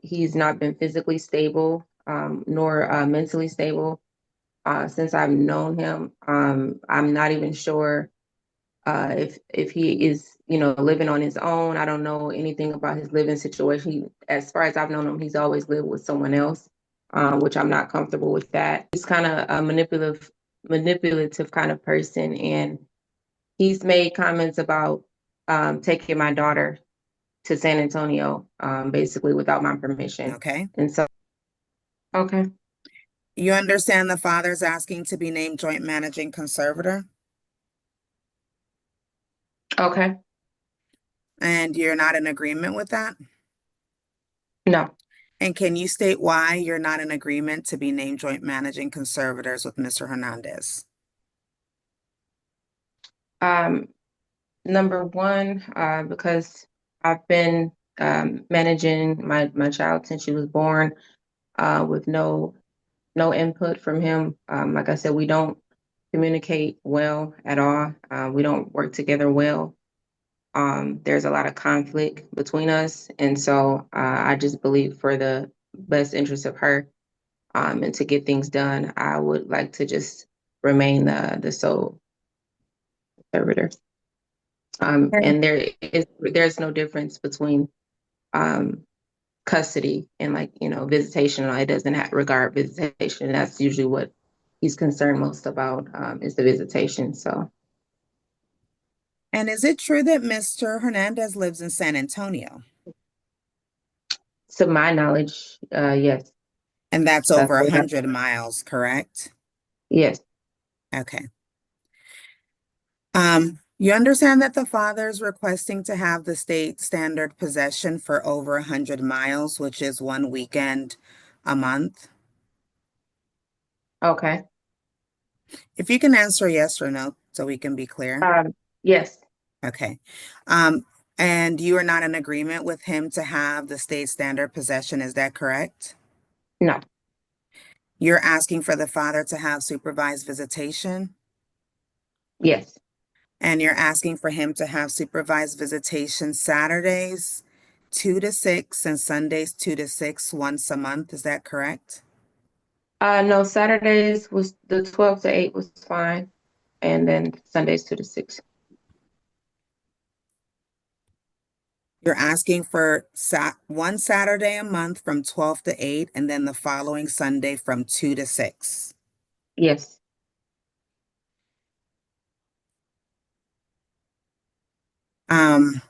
He's not been physically stable, nor mentally stable since I've known him. I'm not even sure if he is, living on his own. I don't know anything about his living situation. As far as I've known him, he's always lived with someone else, which I'm not comfortable with that. He's kind of a manipulative kind of person, and he's made comments about taking my daughter to San Antonio, basically without my permission. Okay. And so, okay, You understand the father's asking to be named joint managing conservator, okay, and you're not in agreement with that? no. And can you state why you're not in agreement to be named joint managing conservators with Mr. Hernandez? Um, Number one, because I've been managing my child since she was born, with no input from him. Like I said, we don't communicate well at all. We don't work together well. There's a lot of conflict between us, and so I just believe for the best interest of her, and to get things done, I would like to just remain the sole servitor. And there's no difference between um, custody and, like, visitation. It doesn't regard visitation. That's usually what he's concerned most about, is the visitation. So, And is it true that Mr. Hernandez lives in San Antonio? to my knowledge, yes, And that's that's over what I, 100 miles, correct? yes, Okay. You understand that the father is requesting to have the state standard possession for over 100 miles, which is one weekend a month. okay, If you can answer yes or no, so we can be clear. yes, Okay. Um, and you are not in agreement with him to have the state standard possession, is that correct? no, You're asking for the father to have supervised visitation, yes, and you're asking for him to have supervised visitation Saturdays 2 to 6 and Sundays 2 to 6 once a month. Is that correct? no. Saturdays was the 12 to 8 was fine, and then Sundays 2 to 6. You're asking for one Saturday a month from 12 to 8, and then the following Sunday from 2 to 6. Yes. Um,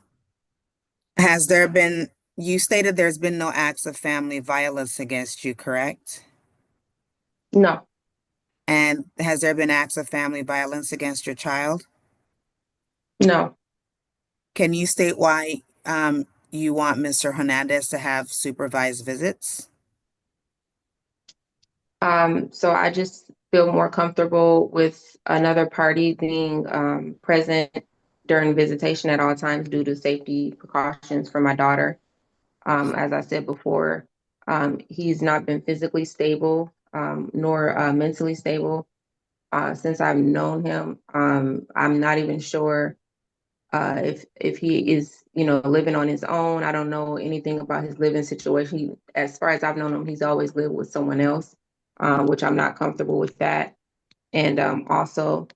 has there been, you stated there's been no acts of family violence against you, correct? No, And has there been acts of family violence against your child? no. Can you state why you want Mr. Hernandez to have supervised visits? So I just feel more comfortable with another party being present during visitation at all times due to safety precautions for my daughter. As I said before, he's not been physically stable, nor mentally stable since I've known him. I'm not even sure if he is, living on his own. I don't know anything about his living situation. As far as I've known him, he's always lived with someone else, which I'm not comfortable with that. And also,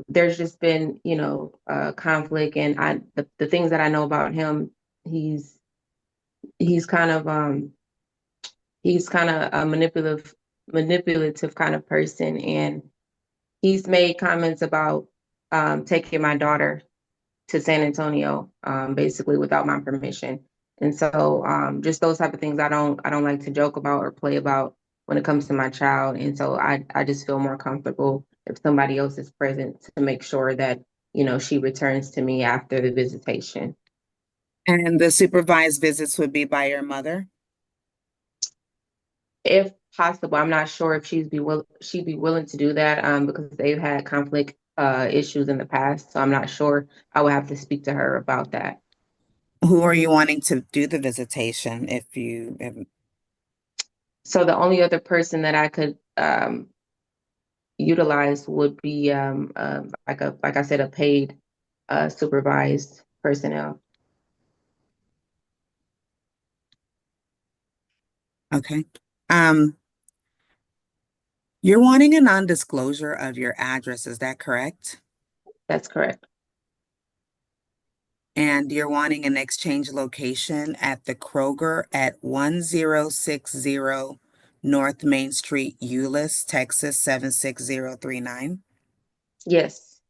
there's just been, conflict, and the things that I know about him, he's he's kind of um he's kind of a manipulative kind of person, and he's made comments about taking my daughter to San Antonio, basically without my permission. And so, just those type of things I don't like to joke about or play about when it comes to my child. And so I just feel more comfortable if somebody else is present to make sure that, she returns to me after the visitation. And the supervised visits would be by your mother? If possible, I'm not sure if she'd be willing to do that, because they've had conflict issues in the past. So I'm not sure. I would have to speak to her about that. Who are you wanting to do the visitation if you have? So the only other person that I could utilize would be like I said, a paid supervised personnel. Okay. Um, you're wanting a non-disclosure of your address, is that correct? That's correct. And you're wanting an exchange location at the Kroger at 1060 North Main Street, Euless, Texas 76039. Yes,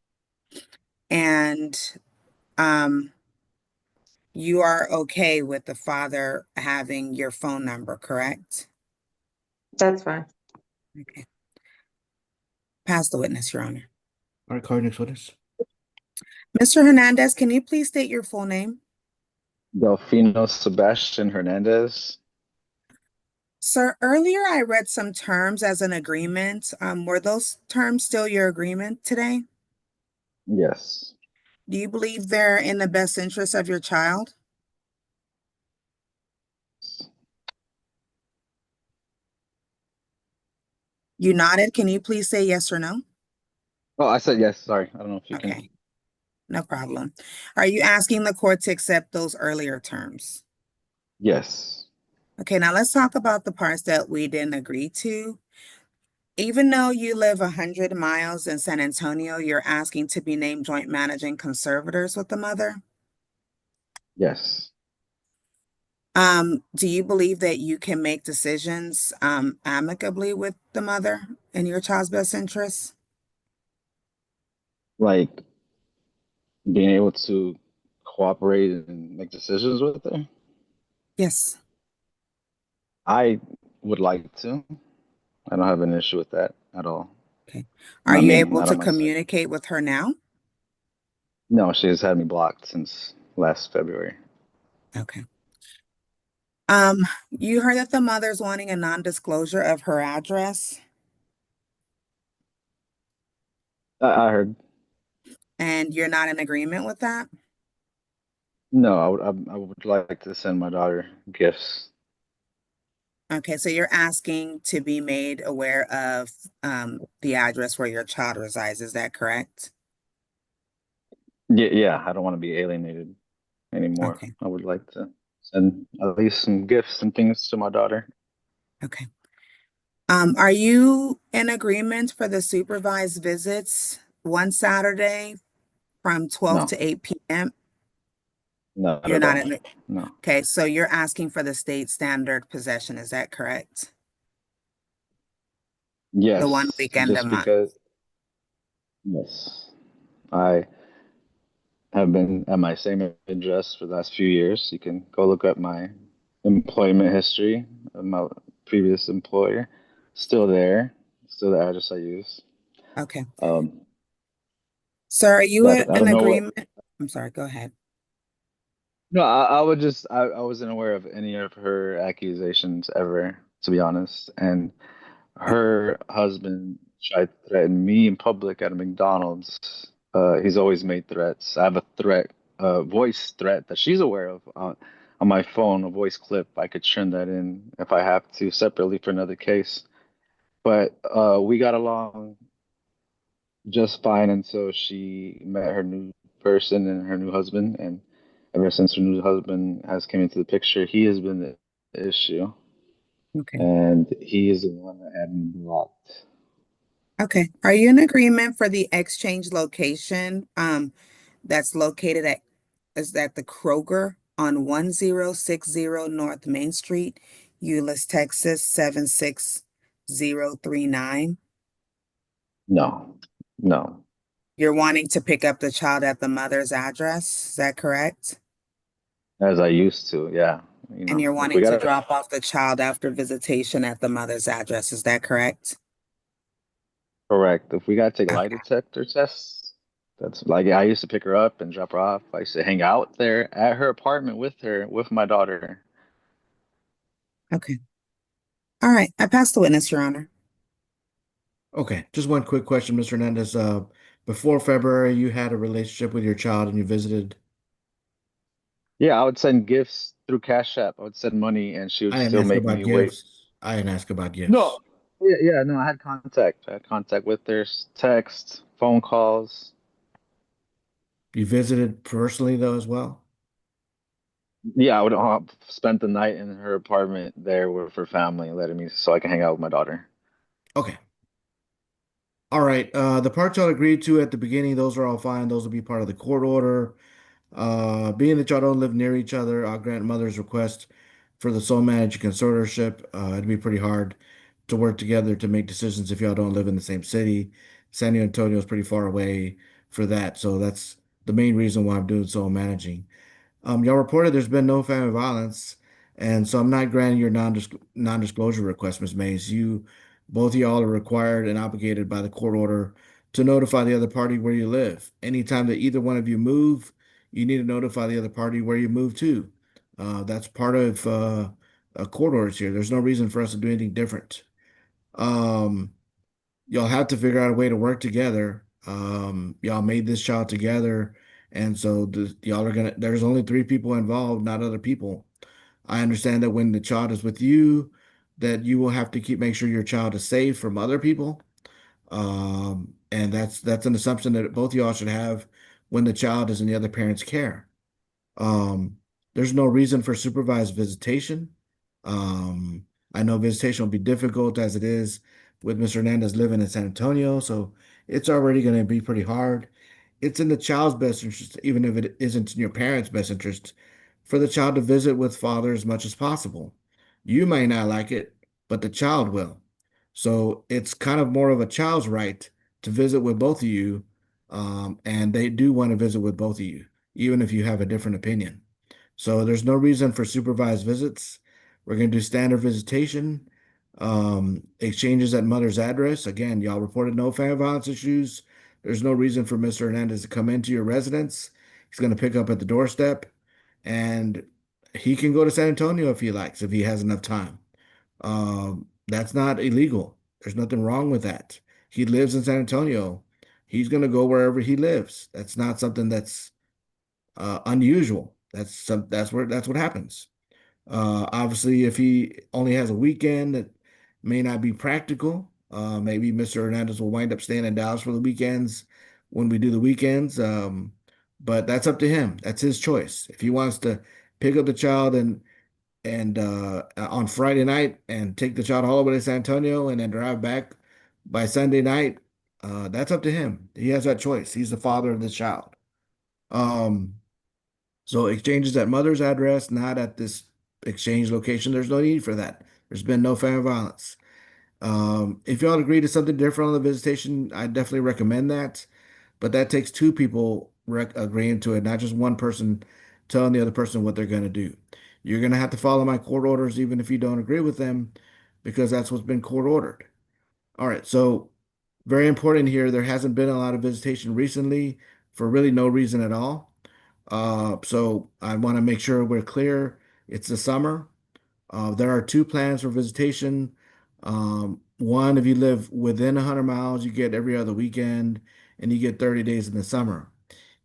And um, you are okay with the father having your phone number, correct? that's fine. Okay. Pass the witness, Your Honor. All right, call your next witness. Mr. Hernandez, can you please state your full name? Delfino Sebastian Hernandez. Sir, earlier I read some terms as an agreement. Were those terms still your agreement today? Yes. Do you believe they're in the best interest of your child? You nodded. Can you please say yes or no? Oh, I said yes. Sorry. I don't know if you can. Okay, no problem. Are you asking the court to accept those earlier terms? Yes. Okay, now let's talk about the parts that we didn't agree to. Even though you live 100 miles in San Antonio, you're asking to be named joint managing conservators with the mother. Yes. Do you believe that you can make decisions amicably with the mother in your child's best interests? Like being able to cooperate and make decisions with her. Yes. I would like to. I don't have an issue with that at all. Okay. Are Not you me, able not to on my side. communicate with her now? No, she has had me blocked since last February. Okay. You heard that the mother's wanting a non-disclosure of her address, I heard. and you're not in agreement with that? No, I would like to send my daughter gifts. Okay, so you're asking to be made aware of the address where your child resides, is that correct? Yeah, I don't want to be alienated anymore. Okay, I would like to send at least some gifts and things to my daughter. okay. Are you in agreement for the supervised visits one Saturday from 12 No, to 8 p.m.? not You're at not all. in it. No. Okay, so you're asking for the state standard possession, is that correct? The one Yes, weekend a just month. because, yes, I have been at my same address for the last few years. You can go look up my employment history of my previous employer. Still there, still the address I use. Okay. Um, So are you but I in don't know what. agreement? I'm sorry, go ahead. No, I would just I wasn't aware of any of her accusations ever, to be honest. And her husband tried to threaten me in public at a McDonald's. He's always made threats. I have a threat, voice threat that she's aware of on my phone, a voice clip. I could turn that in if I have to separately for another case. But we got along just fine until she met her new person and her new husband. And ever since her new husband has came into the picture, he has been the issue, Okay. and he is the one that had me blocked. Okay. Are you in agreement for the exchange location that's located at is that the Kroger on 1060 North Main Street, Euless, Texas 76039? No, no, You're wanting to pick up the child at the mother's address, is that correct? as I used to. Yeah, And you're if we wanting to got to drop off the child after visitation at the mother's address, is that correct? correct, if we got to take lie Okay. detector tests, that's like I used to pick her up and drop her off. I used to hang out there at her apartment with her, with my daughter. Okay. All right. I passed the witness, Your Honor. Okay, just one quick question, Mr. Hernandez. Before February, you had a relationship with your child and you visited. Yeah, I would send gifts through Cash App. I would send money, and she would I didn't still ask make about me wait. gifts. I didn't ask about No, gifts. yeah, no, I had contact. I had contact with her, text, phone calls. You visited personally though as well? Yeah, I would spent the night in her apartment there with her family, letting me so I can hang out with my daughter. Okay. All right. The parts y'all agreed to at the beginning, those are all fine. Those will be part of the court order. Being that y'all don't live near each other, I'll grant mother's request for the sole managed conservatorship. It'd be pretty hard to work together to make decisions if y'all don't live in the same city. San Antonio is pretty far away for that, so that's the main reason why I'm doing sole managing. Y'all reported there's been no family violence, and so I'm not granting your non-disclosure request, Ms. Mays. Both of y'all are required and obligated by the court order to notify the other party where you live. Anytime that either one of you move, you need to notify the other party where you move to. That's part of court orders here. There's no reason for us to do anything different. Um, y'all have to figure out a way to work together. Y'all made this child together, and so y'all are gonna. There's only three people involved, not other people. I understand that when the child is with you, that you will have to make sure your child is safe from other people. And that's an assumption that both of y'all should have when the child is in the other parent's care. Um, there's no reason for supervised visitation. Um, I know visitation will be difficult as it is with Mr. Hernandez living in San Antonio, so it's already going to be pretty hard. It's in the child's best interest, even if it isn't in your parents' best interest, for the child to visit with father as much as possible. You may not like it, but the child will. So it's kind of more of a child's right to visit with both of you, and they do want to visit with both of you even if you have a different opinion. So there's no reason for supervised visits. We're going to do standard visitation, exchanges at mother's address. Again, y'all reported no family violence issues. There's no reason for Mr. Hernandez to come into your residence. He's going to pick up at the doorstep, and he can go to San Antonio if he likes, if he has enough time. That's not illegal. There's nothing wrong with that. He lives in San Antonio. He's going to go wherever he lives. That's not something that's unusual. That's what happens. Obviously, if he only has a weekend, that may not be practical. Maybe Mr. Hernandez will wind up staying in Dallas for the weekends when we do the weekends. But that's up to him. That's his choice. If he wants to pick up the child and on Friday night and take the child all the way to San Antonio and then drive back by Sunday night, that's up to him. He has that choice. He's the father of the child. Um, so exchanges at mother's address, not at this exchange location. There's no need for that. There's been no family violence. If y'all agree to something different on the visitation, I definitely recommend that. But that takes two people agreeing to it, not just one person telling the other person what they're going to do. You're going to have to follow my court orders even if you don't agree with them, because that's what's been court ordered. All right, so very important here. There hasn't been a lot of visitation recently for really no reason at all. So I want to make sure we're clear. It's the summer. There are two plans for visitation. One, if you live within 100 miles, you get every other weekend and you get 30 days in the summer.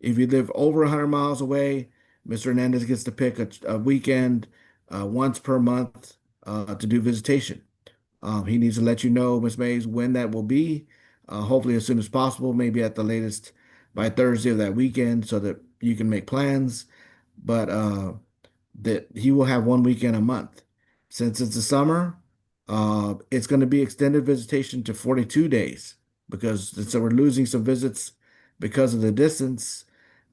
If you live over 100 miles away, Mr. Hernandez gets to pick a weekend once per month to do visitation. He needs to let you know, Ms. Mays, when that will be. Hopefully as soon as possible, maybe at the latest by Thursday of that weekend so that you can make plans. But that he will have one weekend a month. Since it's the summer, it's going to be extended visitation to 42 days because so we're losing some visits because of the distance.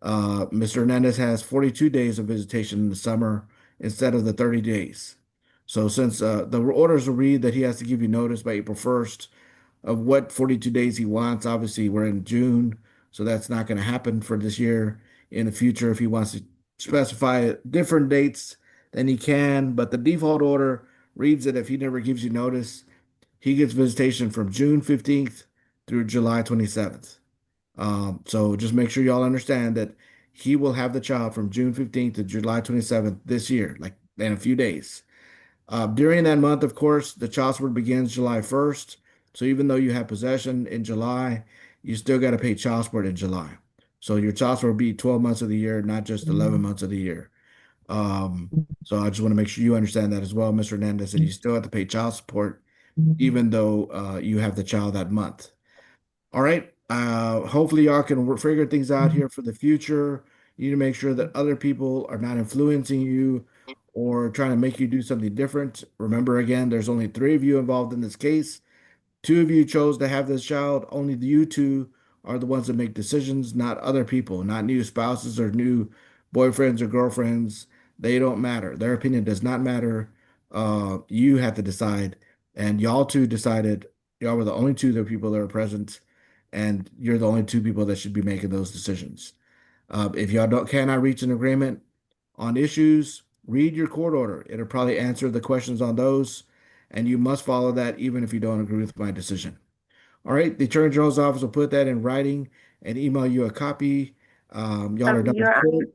Mr. Hernandez has 42 days of visitation in the summer instead of the 30 days. So since the orders will read that he has to give you notice by April 1st of what 42 days he wants, obviously we're in June, so that's not going to happen for this year. In the future, if he wants to specify different dates, then he can. But the default order reads that if he never gives you notice, he gets visitation from June 15th through July 27th. So just make sure y'all understand that he will have the child from June 15th to July 27th this year, like in a few days. During that month, of course, the child support begins July 1st. So even though you have possession in July, you still got to pay child support in July. So your child support will be 12 months of the year, not just 11 months of the year. So I just want to make sure you understand that as well, Mr. Hernandez, that you still have to pay child support even though you have the child that month. All right. Hopefully y'all can figure things out here for the future. You need to make sure that other people are not influencing you or trying to make you do something different. Remember, again, there's only three of you involved in this case. Two of you chose to have this child. Only you two are the ones that make decisions, not other people, not new spouses or new boyfriends or girlfriends. They don't matter. Their opinion does not matter. You have to decide. And y'all two decided, y'all were the only two that people that were present, and you're the only two people that should be making those decisions. If y'all cannot reach an agreement on issues, read your court order. It'll probably answer the questions on those, and you must follow that even if you don't agree with my decision. All right, the Attorney General's office will put that in writing and email you a copy. Y'all are done with Your court.